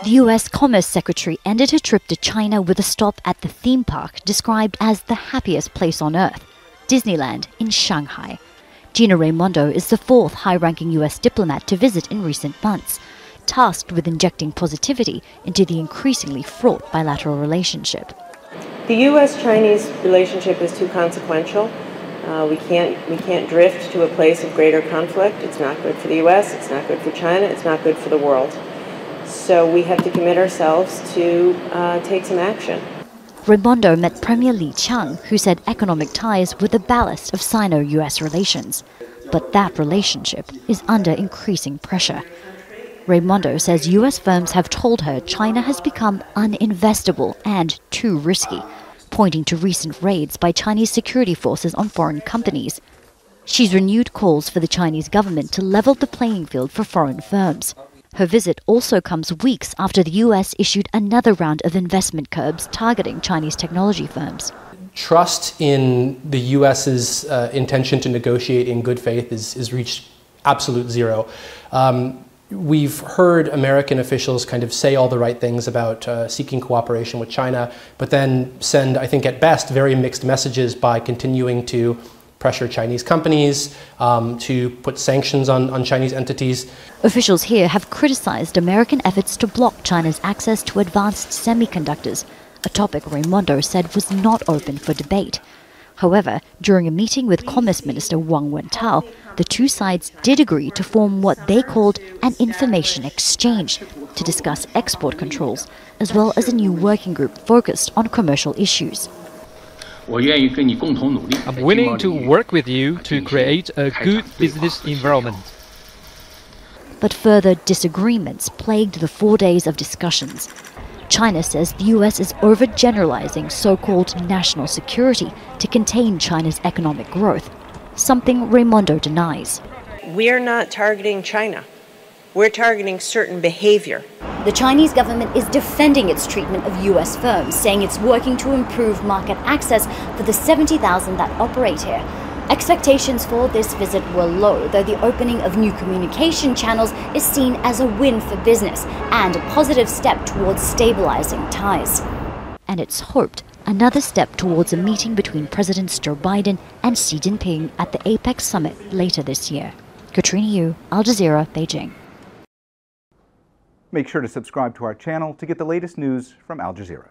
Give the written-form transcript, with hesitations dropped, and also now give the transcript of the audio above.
The US Commerce Secretary ended her trip to China with a stop at the theme park described as the happiest place on earth, Disneyland in Shanghai. Gina Raimondo is the fourth high-ranking US diplomat to visit in recent months, tasked with injecting positivity into the increasingly fraught bilateral relationship. The U.S.-Chinese relationship is too consequential. We can't drift to a place of greater conflict. It's not good for the U.S., it's not good for China, it's not good for the world. So we have to commit ourselves to take some action. Raimondo met Premier Li Qiang, who said economic ties were the ballast of Sino-US relations. But that relationship is under increasing pressure. Raimondo says US firms have told her China has become uninvestable and too risky, pointing to recent raids by Chinese security forces on foreign companies. She's renewed calls for the Chinese government to level the playing field for foreign firms. Her visit also comes weeks after the US issued another round of investment curbs targeting Chinese technology firms. Trust in the US's intention to negotiate in good faith is reached absolute zero. We've heard American officials kind of say all the right things about seeking cooperation with China, but then send, I think at best, very mixed messages by continuing to pressure Chinese companies, to put sanctions on Chinese entities. Officials here have criticized American efforts to block China's access to advanced semiconductors, a topic Raimondo said was not open for debate. However, during a meeting with Commerce Minister Wang Wentao, the two sides did agree to form what they called an information exchange to discuss export controls, as well as a new working group focused on commercial issues. I'm willing to work with you to create a good business environment. But further disagreements plagued the 4 days of discussions. China says the US is overgeneralizing so-called national security to contain China's economic growth, something Raimondo denies. We're not targeting China. We're targeting certain behavior. The Chinese government is defending its treatment of US firms, saying it's working to improve market access for the 70,000 that operate here. Expectations for this visit were low, though the opening of new communication channels is seen as a win for business and a positive step towards stabilizing ties. And it's hoped another step towards a meeting between Presidents Joe Biden and Xi Jinping at the APEC summit later this year. Katrina Yu, Al Jazeera, Beijing. Make sure to subscribe to our channel to get the latest news from Al Jazeera.